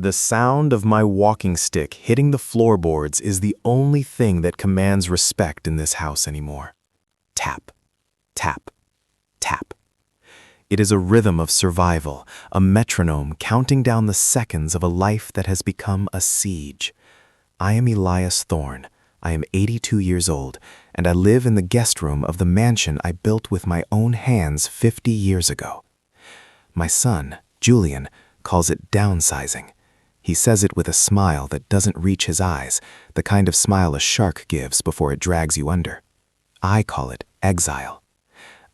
The sound of my walking stick hitting the floorboards is the only thing that commands respect in this house anymore. Tap, tap, tap. It is a rhythm of survival, a metronome counting down the seconds of a life that has become a siege. I am Elias Thorne. I am 82 years old, and I live in the guest room of the mansion I built with my own hands 50 years ago. My son, Julian, calls it downsizing. He says it with a smile that doesn't reach his eyes, the kind of smile a shark gives before it drags you under. I call it exile.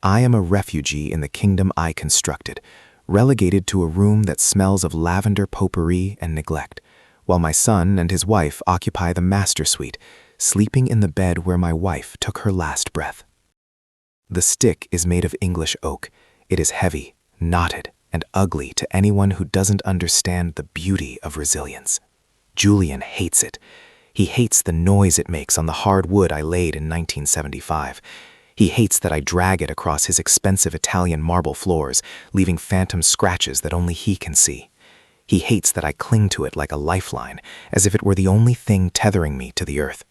I am a refugee in the kingdom I constructed, relegated to a room that smells of lavender potpourri and neglect, while my son and his wife occupy the master suite, sleeping in the bed where my wife took her last breath. The stick is made of English oak. It is heavy, knotted, and ugly to anyone who doesn't understand the beauty of resilience. Julian hates it. He hates the noise it makes on the hard wood I laid in 1975. He hates that I drag it across his expensive Italian marble floors, leaving phantom scratches that only he can see. He hates that I cling to it like a lifeline, as if it were the only thing tethering me to the earth.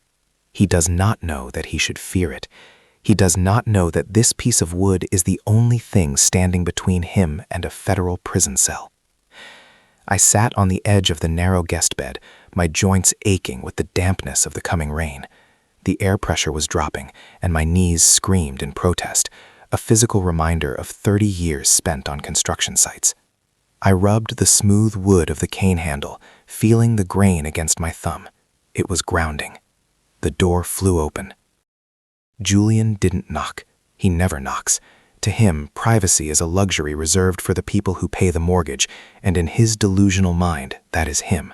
He does not know that he should fear it. He does not know that this piece of wood is the only thing standing between him and a federal prison cell. I sat on the edge of the narrow guest bed, my joints aching with the dampness of the coming rain. The air pressure was dropping, and my knees screamed in protest, a physical reminder of 30 years spent on construction sites. I rubbed the smooth wood of the cane handle, feeling the grain against my thumb. It was grounding. The door flew open. Julian didn't knock. He never knocks. To him, privacy is a luxury reserved for the people who pay the mortgage, and in his delusional mind, that is him.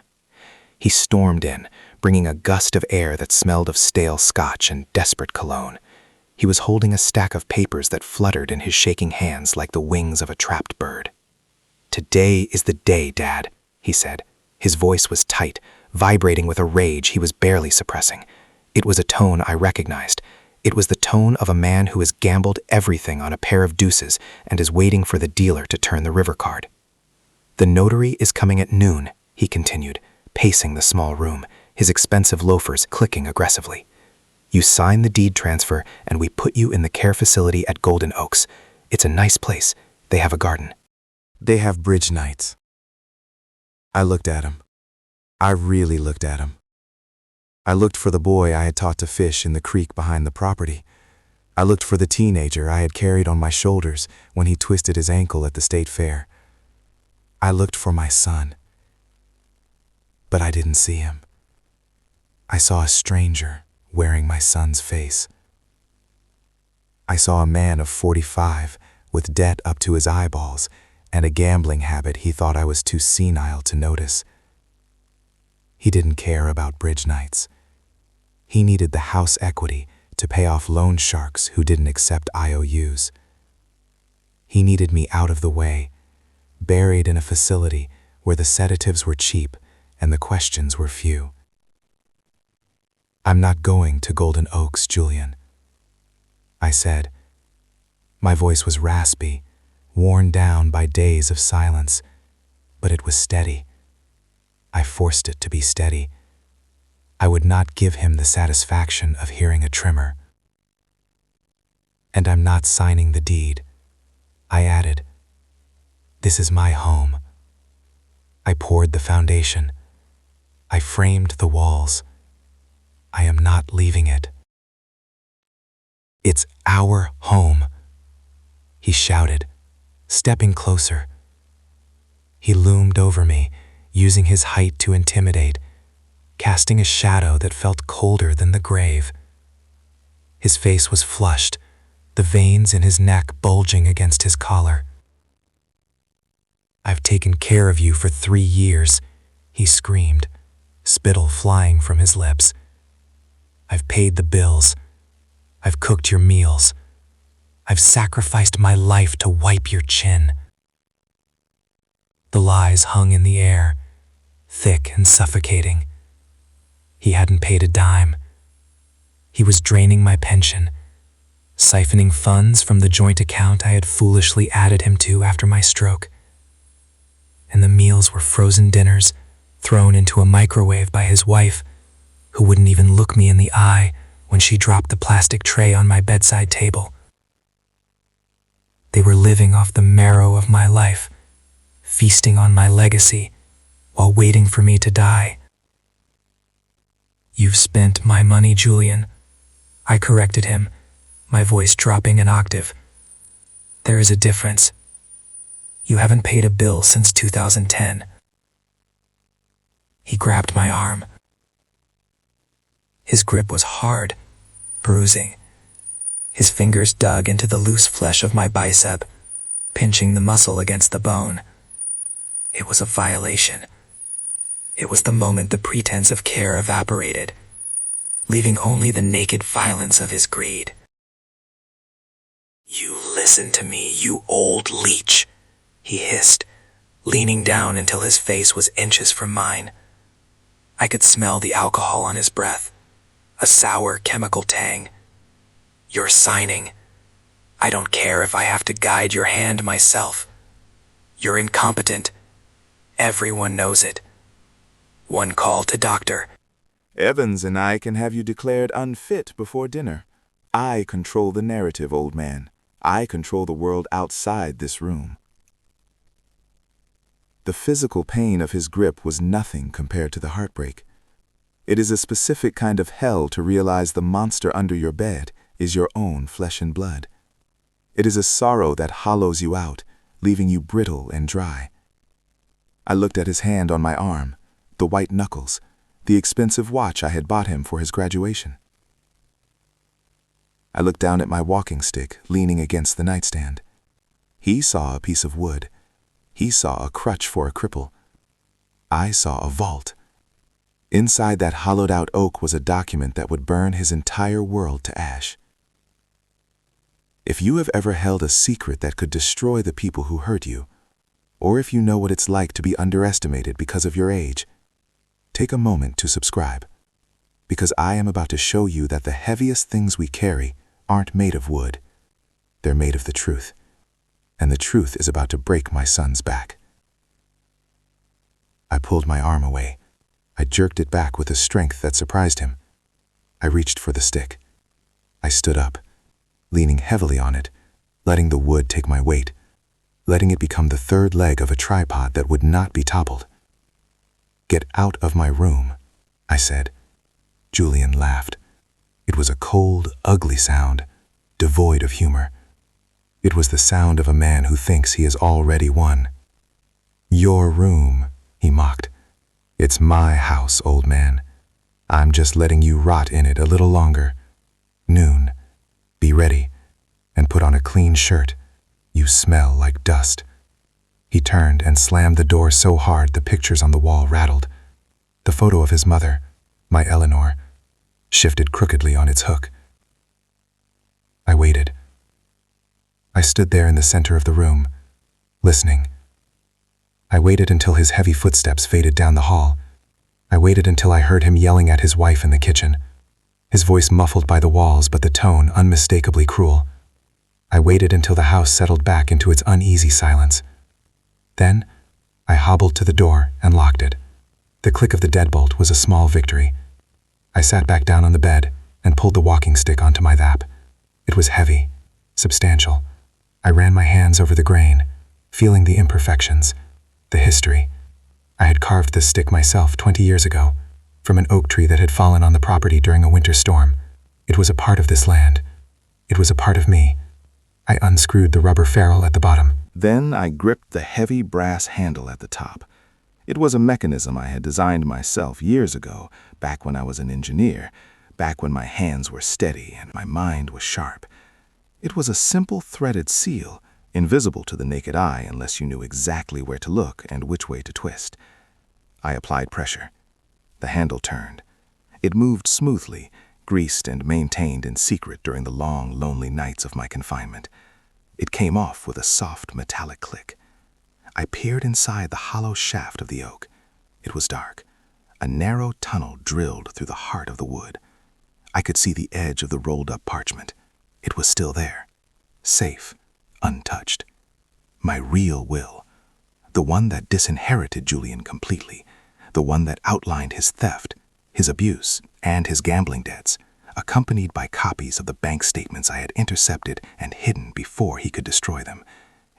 He stormed in, bringing a gust of air that smelled of stale scotch and desperate cologne. He was holding a stack of papers that fluttered in his shaking hands like the wings of a trapped bird. "Today is the day, Dad," he said. His voice was tight, vibrating with a rage he was barely suppressing. It was a tone I recognized. It was the tone of a man who has gambled everything on a pair of deuces and is waiting for the dealer to turn the river card. "The notary is coming at noon," he continued, pacing the small room, his expensive loafers clicking aggressively. "You sign the deed transfer and we put you in the care facility at Golden Oaks. It's a nice place. They have a garden." "They have bridge nights." I looked at him. I really looked at him. I looked for the boy I had taught to fish in the creek behind the property. I looked for the teenager I had carried on my shoulders when he twisted his ankle at the state fair. I looked for my son. But I didn't see him. I saw a stranger wearing my son's face. I saw a man of 45 with debt up to his eyeballs and a gambling habit he thought I was too senile to notice. He didn't care about bridge nights. He needed the house equity to pay off loan sharks who didn't accept IOUs. He needed me out of the way, buried in a facility where the sedatives were cheap and the questions were few. "I'm not going to Golden Oaks, Julian," I said. My voice was raspy, worn down by days of silence, but it was steady. I forced it to be steady. I would not give him the satisfaction of hearing a tremor. "And I'm not signing the deed," I added. "This is my home. I poured the foundation. I framed the walls. I am not leaving it. It's our home," he shouted, stepping closer. He loomed over me, using his height to intimidate, casting a shadow that felt colder than the grave. His face was flushed, the veins in his neck bulging against his collar. "I've taken care of you for 3 years," he screamed, spittle flying from his lips. "I've paid the bills. I've cooked your meals. I've sacrificed my life to wipe your chin." The lies hung in the air, thick and suffocating. He hadn't paid a dime. He was draining my pension, siphoning funds from the joint account I had foolishly added him to after my stroke. And the meals were frozen dinners, thrown into a microwave by his wife, who wouldn't even look me in the eye when she dropped the plastic tray on my bedside table. They were living off the marrow of my life, feasting on my legacy while waiting for me to die. "You've spent my money, Julian," I corrected him, my voice dropping an octave. "There is a difference. You haven't paid a bill since 2010. He grabbed my arm. His grip was hard, bruising. His fingers dug into the loose flesh of my bicep, pinching the muscle against the bone. It was a violation. It was the moment the pretense of care evaporated, leaving only the naked violence of his greed. "You listen to me, you old leech," he hissed, leaning down until his face was inches from mine. I could smell the alcohol on his breath, a sour chemical tang. "You're signing. I don't care if I have to guide your hand myself. You're incompetent. Everyone knows it. One call to doctor." "Evans and I can have you declared unfit before dinner. I control the narrative, old man. I control the world outside this room." The physical pain of his grip was nothing compared to the heartbreak. It is a specific kind of hell to realize the monster under your bed is your own flesh and blood. It is a sorrow that hollows you out, leaving you brittle and dry. I looked at his hand on my arm, the white knuckles, the expensive watch I had bought him for his graduation. I looked down at my walking stick leaning against the nightstand. He saw a piece of wood. He saw a crutch for a cripple. I saw a vault. Inside that hollowed-out oak was a document that would burn his entire world to ash. If you have ever held a secret that could destroy the people who hurt you, or if you know what it's like to be underestimated because of your age, take a moment to subscribe, because I am about to show you that the heaviest things we carry aren't made of wood. They're made of the truth, and the truth is about to break my son's back. I pulled my arm away. I jerked it back with a strength that surprised him. I reached for the stick. I stood up, leaning heavily on it, letting the wood take my weight, letting it become the third leg of a tripod that would not be toppled. "Get out of my room," I said. Julian laughed. It was a cold, ugly sound, devoid of humor. It was the sound of a man who thinks he has already won. "Your room," he mocked. "It's my house, old man. I'm just letting you rot in it a little longer. Noon. Be ready, and put on a clean shirt. You smell like dust." He turned and slammed the door so hard the pictures on the wall rattled. The photo of his mother, my Eleanor, shifted crookedly on its hook. I waited. I stood there in the center of the room, listening. I waited until his heavy footsteps faded down the hall. I waited until I heard him yelling at his wife in the kitchen, his voice muffled by the walls but the tone unmistakably cruel. I waited until the house settled back into its uneasy silence. Then, I hobbled to the door and locked it. The click of the deadbolt was a small victory. I sat back down on the bed and pulled the walking stick onto my lap. It was heavy, substantial. I ran my hands over the grain, feeling the imperfections, the history. I had carved this stick myself 20 years ago, from an oak tree that had fallen on the property during a winter storm. It was a part of this land. It was a part of me. I unscrewed the rubber ferrule at the bottom. Then I gripped the heavy brass handle at the top. It was a mechanism I had designed myself years ago, back when I was an engineer, back when my hands were steady and my mind was sharp. It was a simple threaded seal, invisible to the naked eye unless you knew exactly where to look and which way to twist. I applied pressure. The handle turned. It moved smoothly, greased and maintained in secret during the long, lonely nights of my confinement. It came off with a soft, metallic click. I peered inside the hollow shaft of the oak. It was dark. A narrow tunnel drilled through the heart of the wood. I could see the edge of the rolled-up parchment. It was still there, safe, untouched. My real will, the one that disinherited Julian completely, the one that outlined his theft, his abuse, and his gambling debts, accompanied by copies of the bank statements I had intercepted and hidden before he could destroy them.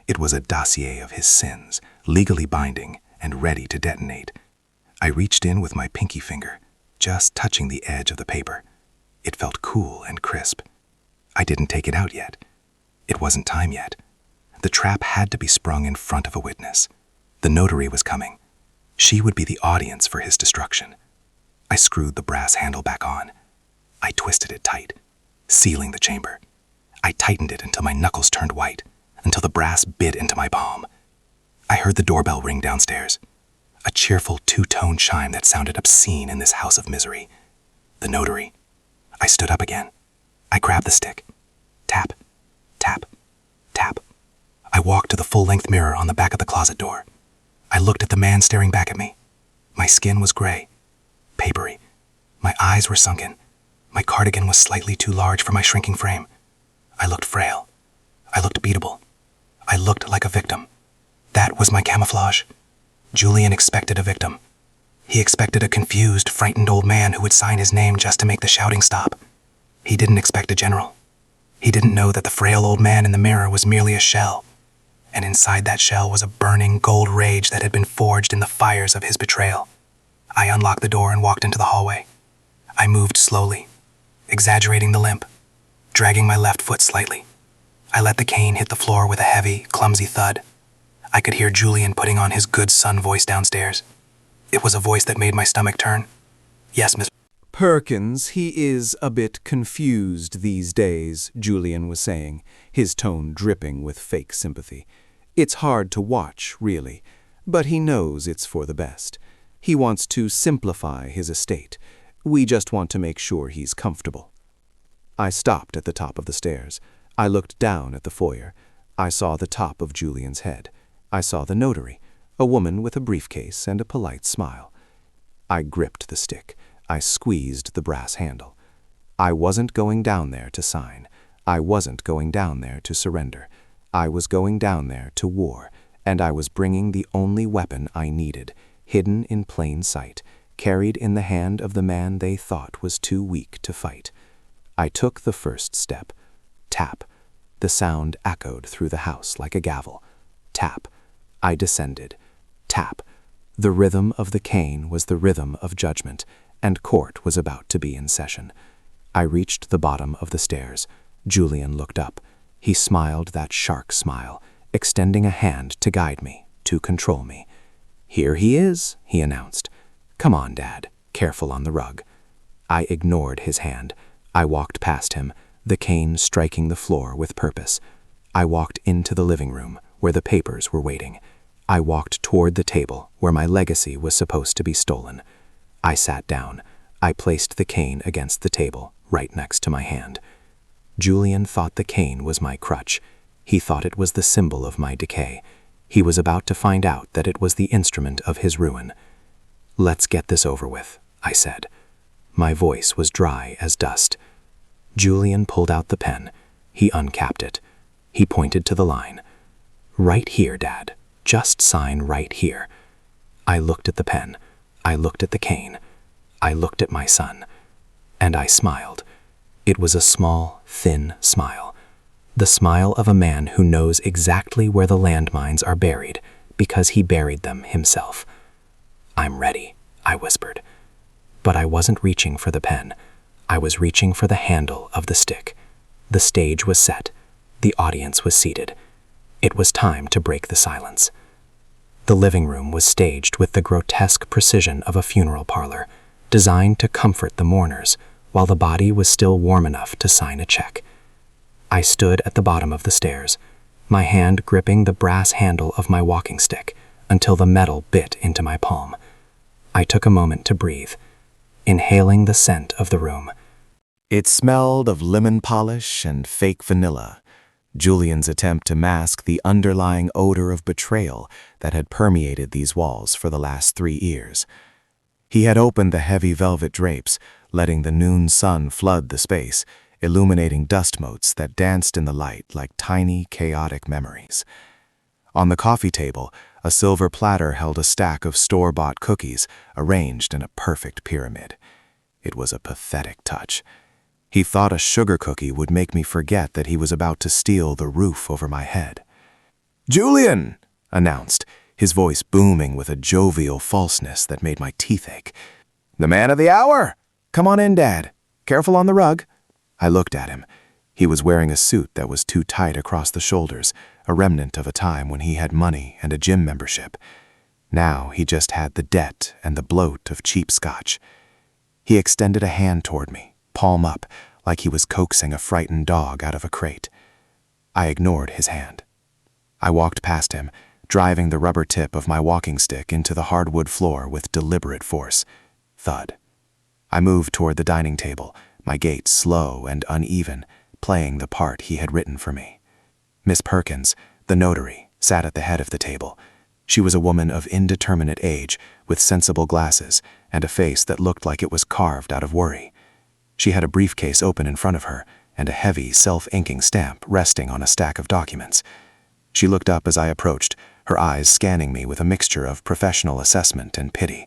It was a dossier of his sins, legally binding and ready to detonate. I reached in with my pinky finger, just touching the edge of the paper. It felt cool and crisp. I didn't take it out yet. It wasn't time yet. The trap had to be sprung in front of a witness. The notary was coming. She would be the audience for his destruction. I screwed the brass handle back on. I twisted it tight, sealing the chamber. I tightened it until my knuckles turned white, until the brass bit into my palm. I heard the doorbell ring downstairs, a cheerful two-tone chime that sounded obscene in this house of misery. The notary. I stood up again. I grabbed the stick. Tap, tap, tap. I walked to the full-length mirror on the back of the closet door. I looked at the man staring back at me. My skin was gray, papery. My eyes were sunken. My cardigan was slightly too large for my shrinking frame. I looked frail. I looked beatable. I looked like a victim. That was my camouflage. Julian expected a victim. He expected a confused, frightened old man who would sign his name just to make the shouting stop. He didn't expect a general. He didn't know that the frail old man in the mirror was merely a shell. And inside that shell was a burning gold rage that had been forged in the fires of his betrayal. I unlocked the door and walked into the hallway. I moved slowly, exaggerating the limp, dragging my left foot slightly. I let the cane hit the floor with a heavy, clumsy thud. I could hear Julian putting on his good son voice downstairs. It was a voice that made my stomach turn. Yes, Miss Perkins, he is a bit confused these days, Julian was saying, his tone dripping with fake sympathy. It's hard to watch, really, but he knows it's for the best. He wants to simplify his estate. We just want to make sure he's comfortable. I stopped at the top of the stairs. I looked down at the foyer. I saw the top of Julian's head. I saw the notary, a woman with a briefcase and a polite smile. I gripped the stick. I squeezed the brass handle. I wasn't going down there to sign. I wasn't going down there to surrender. I was going down there to war, and I was bringing the only weapon I needed, hidden in plain sight, carried in the hand of the man they thought was too weak to fight. I took the first step. Tap. The sound echoed through the house like a gavel. Tap. I descended. Tap. The rhythm of the cane was the rhythm of judgment, and court was about to be in session. I reached the bottom of the stairs. Julian looked up. He smiled that shark smile, extending a hand to guide me, to control me. "Here he is," he announced. "Come on, Dad. Careful on the rug." I ignored his hand. I walked past him, the cane striking the floor with purpose. I walked into the living room, where the papers were waiting. I walked toward the table, where my legacy was supposed to be stolen. I sat down. I placed the cane against the table, right next to my hand. Julian thought the cane was my crutch. He thought it was the symbol of my decay. He was about to find out that it was the instrument of his ruin. "Let's get this over with," I said. My voice was dry as dust. Julian pulled out the pen. He uncapped it. He pointed to the line. "Right here, Dad. Just sign right here." I looked at the pen. I looked at the cane. I looked at my son. And I smiled. It was a small, thin smile. The smile of a man who knows exactly where the landmines are buried because he buried them himself. "I'm ready," I whispered. But I wasn't reaching for the pen. I was reaching for the handle of the stick. The stage was set. The audience was seated. It was time to break the silence. The living room was staged with the grotesque precision of a funeral parlor, designed to comfort the mourners, while the body was still warm enough to sign a check. I stood at the bottom of the stairs, my hand gripping the brass handle of my walking stick until the metal bit into my palm. I took a moment to breathe, inhaling the scent of the room. It smelled of lemon polish and fake vanilla, Julian's attempt to mask the underlying odor of betrayal that had permeated these walls for the last 3 years. He had opened the heavy velvet drapes, letting the noon sun flood the space, illuminating dust motes that danced in the light like tiny, chaotic memories. On the coffee table, A silver platter held a stack of store-bought cookies arranged in a perfect pyramid. It was a pathetic touch. He thought a sugar cookie would make me forget that he was about to steal the roof over my head. "Julian!" announced, his voice booming with a jovial falseness that made my teeth ache. "The man of the hour! Come on in, Dad. Careful on the rug." I looked at him. He was wearing a suit that was too tight across the shoulders, a remnant of a time when he had money and a gym membership. Now he just had the debt and the bloat of cheap scotch. He extended a hand toward me, palm up, like he was coaxing a frightened dog out of a crate. I ignored his hand. I walked past him, driving the rubber tip of my walking stick into the hardwood floor with deliberate force. Thud. I moved toward the dining table, my gait slow and uneven, playing the part he had written for me. Miss Perkins, the notary, sat at the head of the table. She was a woman of indeterminate age, with sensible glasses and a face that looked like it was carved out of worry. She had a briefcase open in front of her and a heavy, self-inking stamp resting on a stack of documents. She looked up as I approached, her eyes scanning me with a mixture of professional assessment and pity.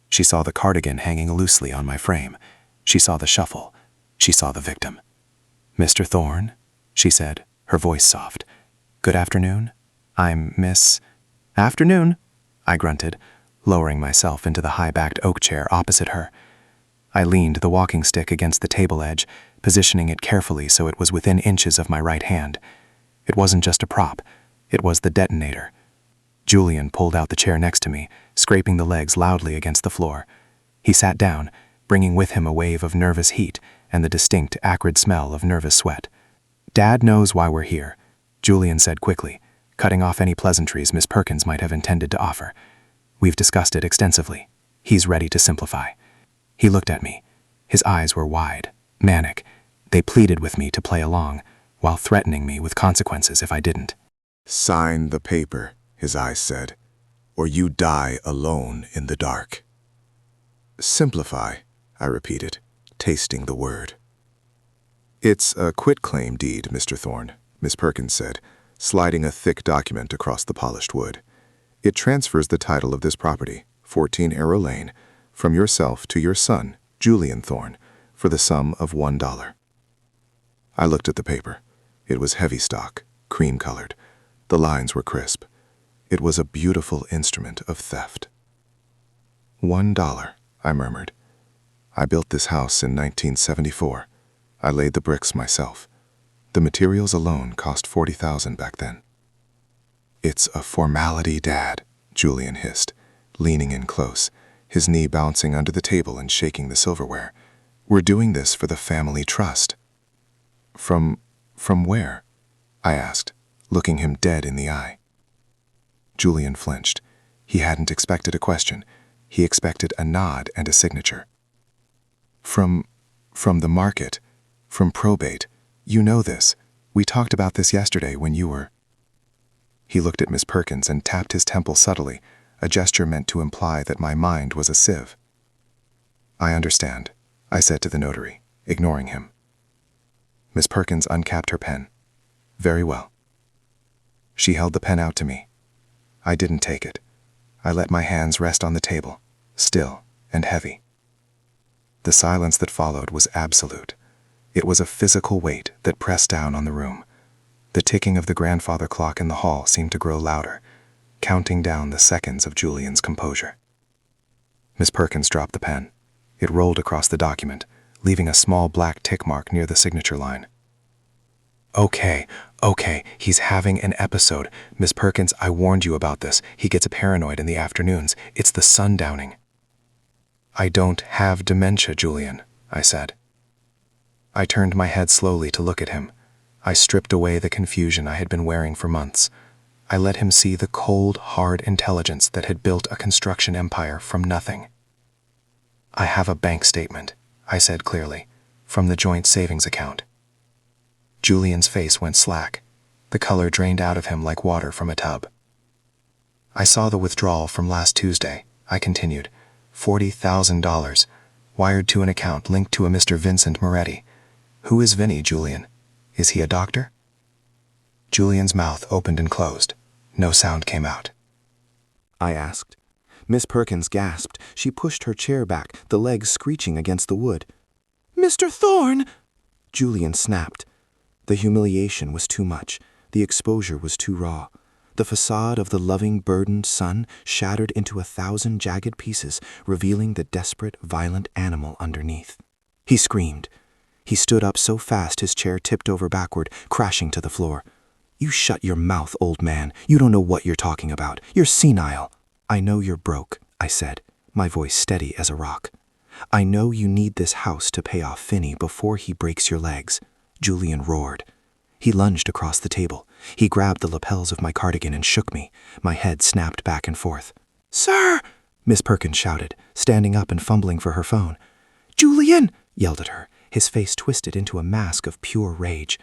She saw the cardigan hanging loosely on my frame. She saw the shuffle. She saw the victim. "Mr. Thorne," she said, her voice soft. "Good afternoon. I'm Miss—" "Afternoon," I grunted, lowering myself into the high-backed oak chair opposite her. I leaned the walking stick against the table edge, positioning it carefully so it was within inches of my right hand. It wasn't just a prop. It was the detonator. Julian pulled out the chair next to me, scraping the legs loudly against the floor. He sat down, bringing with him a wave of nervous heat and the distinct, acrid smell of nervous sweat. "Dad knows why we're here," Julian said quickly, cutting off any pleasantries Miss Perkins might have intended to offer. "We've discussed it extensively. He's ready to simplify." He looked at me. His eyes were wide, manic. They pleaded with me to play along, while threatening me with consequences if I didn't. "Sign the paper," his eyes said, "or you die alone in the dark." "Simplify," I repeated, tasting the word. "It's a quitclaim deed, Mr. Thorne," Miss Perkins said, sliding a thick document across the polished wood. "It transfers the title of this property, 14 Arrow Lane, from yourself to your son, Julian Thorne, for the sum of $1. I looked at the paper. It was heavy stock, cream-colored. The lines were crisp. It was a beautiful instrument of theft. $1, I murmured. "I built this house in 1974. I laid the bricks myself. The materials alone cost $40,000 back then." "It's a formality, Dad," Julian hissed, leaning in close, his knee bouncing under the table and shaking the silverware. "We're doing this for the family trust." From where?" I asked, looking him dead in the eye. Julian flinched. He hadn't expected a question. He expected a nod and a signature. From the market, from probate. You know this. We talked about this yesterday when you were—" He looked at Miss Perkins and tapped his temple subtly, a gesture meant to imply that my mind was a sieve. "I understand," I said to the notary, ignoring him. Miss Perkins uncapped her pen. "Very well." She held the pen out to me. I didn't take it. I let my hands rest on the table, still and heavy. The silence that followed was absolute. It was a physical weight that pressed down on the room. The ticking of the grandfather clock in the hall seemed to grow louder, counting down the seconds of Julian's composure. Miss Perkins dropped the pen. It rolled across the document, leaving a small black tick mark near the signature line. Okay, he's having an episode. Miss Perkins, I warned you about this. He gets paranoid in the afternoons. It's the sundowning." "I don't have dementia, Julian," I said. I turned my head slowly to look at him. I stripped away the confusion I had been wearing for months. I let him see the cold, hard intelligence that had built a construction empire from nothing. "I have a bank statement," I said clearly, "from the joint savings account." Julian's face went slack. The color drained out of him like water from a tub. "I saw the withdrawal from last Tuesday," I continued. $40,000, wired to an account linked to a Mr. Vincent Moretti. Who is Vinny, Julian? Is he a doctor?" Julian's mouth opened and closed. No sound came out. I asked. Miss Perkins gasped. She pushed her chair back, the legs screeching against the wood. "Mr. Thorne!" Julian snapped. The humiliation was too much. The exposure was too raw. The facade of the loving, burdened son shattered into 1,000 jagged pieces, revealing the desperate, violent animal underneath. He screamed. He stood up so fast his chair tipped over backward, crashing to the floor. "You shut your mouth, old man. You don't know what you're talking about. You're senile." "I know you're broke," I said, my voice steady as a rock. "I know you need this house to pay off Finney before he breaks your legs." Julian roared. He lunged across the table. He grabbed the lapels of my cardigan and shook me. My head snapped back and forth. "Sir!" Miss Perkins shouted, standing up and fumbling for her phone. "Julian!" yelled at her, his face twisted into a mask of pure rage.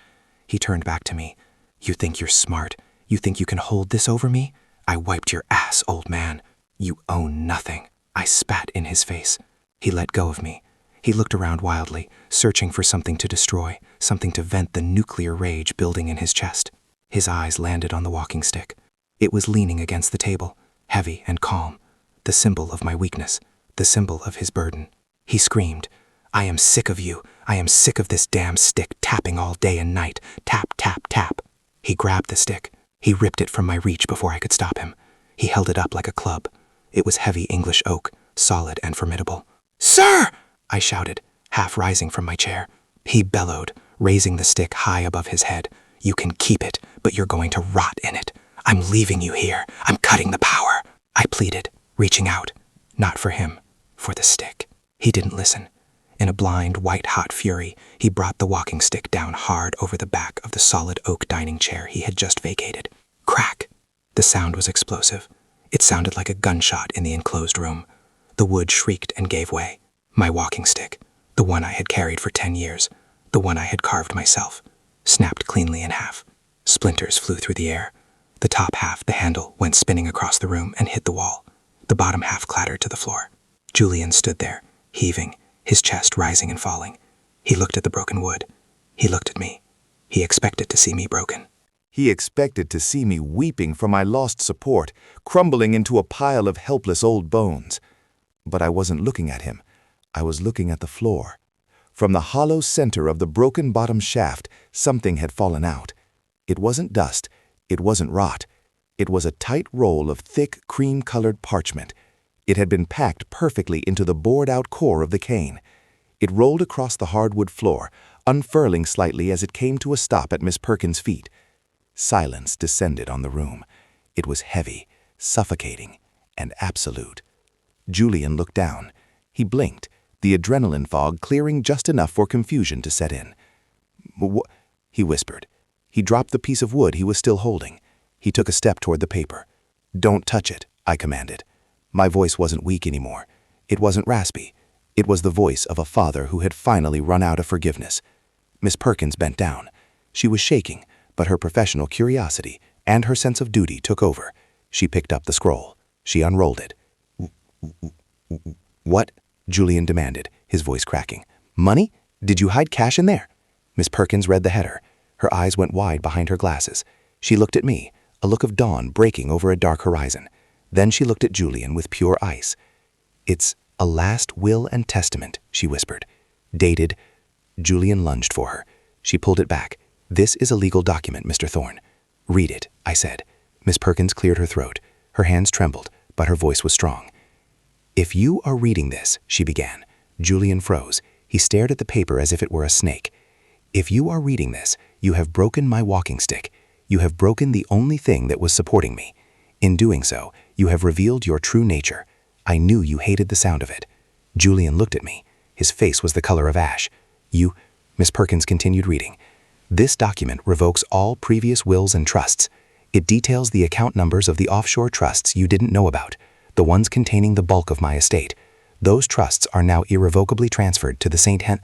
He turned back to me. "You think you're smart? You think you can hold this over me? I wiped your ass, old man. You own nothing." I spat in his face. He let go of me. He looked around wildly, searching for something to destroy, something to vent the nuclear rage building in his chest. His eyes landed on the walking stick. It was leaning against the table, heavy and calm, the symbol of my weakness, the symbol of his burden. He screamed, "I am sick of you. I am sick of this damn stick tapping all day and night. Tap, tap, tap." He grabbed the stick. He ripped it from my reach before I could stop him. He held it up like a club. It was heavy English oak, solid and formidable. "Sir!" I shouted, half rising from my chair. He bellowed, raising the stick high above his head. "You can keep it, but you're going to rot in it. I'm leaving you here. I'm cutting the power." I pleaded, reaching out. Not for him, for the stick. He didn't listen. In a blind, white-hot fury, he brought the walking stick down hard over the back of the solid oak dining chair he had just vacated. Crack! The sound was explosive. It sounded like a gunshot in the enclosed room. The wood shrieked and gave way. My walking stick, the one I had carried for 10 years, the one I had carved myself, snapped cleanly in half. Splinters flew through the air. The top half, the handle, went spinning across the room and hit the wall. The bottom half clattered to the floor. Julian stood there, heaving, his chest rising and falling. He looked at the broken wood. He looked at me. He expected to see me broken. He expected to see me weeping for my lost support, crumbling into a pile of helpless old bones. But I wasn't looking at him. I was looking at the floor. From the hollow center of the broken bottom shaft, something had fallen out. It wasn't dust. It wasn't rot. It was a tight roll of thick, cream-colored parchment. It had been packed perfectly into the bored-out core of the cane. It rolled across the hardwood floor, unfurling slightly as it came to a stop at Miss Perkins' feet. Silence descended on the room. It was heavy, suffocating, and absolute. Julian looked down. He blinked, the adrenaline fog clearing just enough for confusion to set in. "What?" he whispered. He dropped the piece of wood he was still holding. He took a step toward the paper. "Don't touch it," I commanded. My voice wasn't weak anymore. It wasn't raspy. It was the voice of a father who had finally run out of forgiveness. Miss Perkins bent down. She was shaking, but her professional curiosity and her sense of duty took over. She picked up the scroll. She unrolled it. "What?" Julian demanded, his voice cracking. "Money? Did you hide cash in there?" Miss Perkins read the header. Her eyes went wide behind her glasses. She looked at me, a look of dawn breaking over a dark horizon. Then she looked at Julian with pure ice. "It's a last will and testament," she whispered. "Dated." Julian lunged for her. She pulled it back. "This is a legal document, Mr. Thorne." "Read it," I said. Miss Perkins cleared her throat. Her hands trembled, but her voice was strong. "If you are reading this," she began. Julian froze. He stared at the paper as if it were a snake. "If you are reading this, you have broken my walking stick. You have broken the only thing that was supporting me. In doing so, you have revealed your true nature. I knew you hated the sound of it." Julian looked at me. His face was the color of ash. "You," Miss Perkins continued reading, "this document revokes all previous wills and trusts. It details the account numbers of the offshore trusts you didn't know about, the ones containing the bulk of my estate. Those trusts are now irrevocably transferred to the St. Hen—"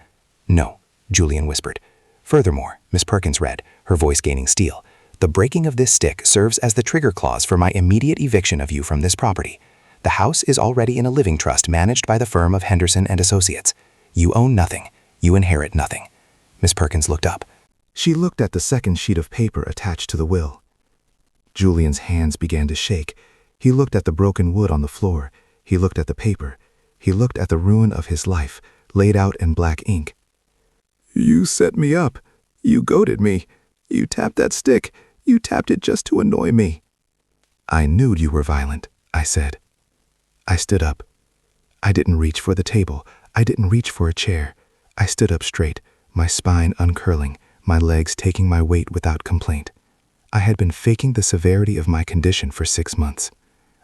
"No," Julian whispered. "Furthermore," Miss Perkins read, her voice gaining steel, "the breaking of this stick serves as the trigger clause for my immediate eviction of you from this property. The house is already in a living trust managed by the firm of Henderson and Associates. You own nothing. You inherit nothing." Miss Perkins looked up. She looked at the second sheet of paper attached to the will. Julian's hands began to shake. He looked at the broken wood on the floor. He looked at the paper. He looked at the ruin of his life, laid out in black ink. "You set me up. You goaded me. You tapped that stick. You tapped it just to annoy me." "I knew you were violent," I said. I stood up. I didn't reach for the table. I didn't reach for a chair. I stood up straight, my spine uncurling, my legs taking my weight without complaint. I had been faking the severity of my condition for 6 months.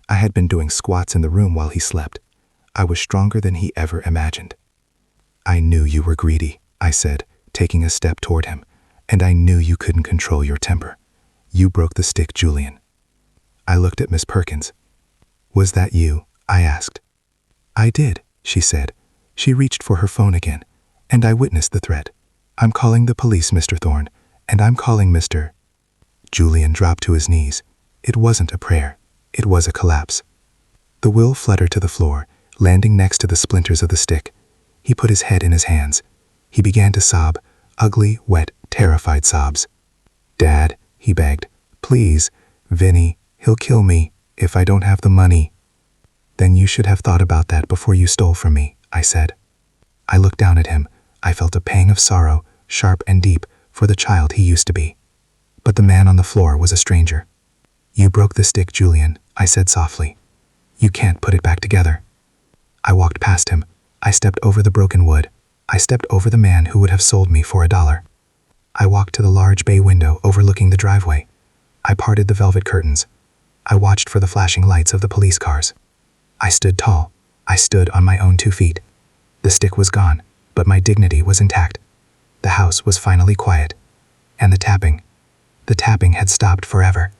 I had been doing squats in the room while he slept. I was stronger than he ever imagined. "I knew you were greedy," I said, taking a step toward him, "and I knew you couldn't control your temper. You broke the stick, Julian." I looked at Miss Perkins. "Was that you?" I asked. "I did," she said. She reached for her phone again, and I witnessed the threat. "I'm calling the police, Mr. Thorne, and I'm calling Mr." Julian dropped to his knees. It wasn't a prayer. It was a collapse. The will fluttered to the floor, landing next to the splinters of the stick. He put his head in his hands. He began to sob, ugly, wet, terrified sobs. "Dad," he begged, "please, Vinny, he'll kill me if I don't have the money." "Then you should have thought about that before you stole from me," I said. I looked down at him. I felt a pang of sorrow, sharp and deep, for the child he used to be. But the man on the floor was a stranger. "You broke the stick, Julian," I said softly. "You can't put it back together." I walked past him. I stepped over the broken wood. I stepped over the man who would have sold me for $1. I walked to the large bay window overlooking the driveway. I parted the velvet curtains. I watched for the flashing lights of the police cars. I stood tall. I stood on my own 2 feet. The stick was gone, but my dignity was intact. The house was finally quiet. And the tapping had stopped forever.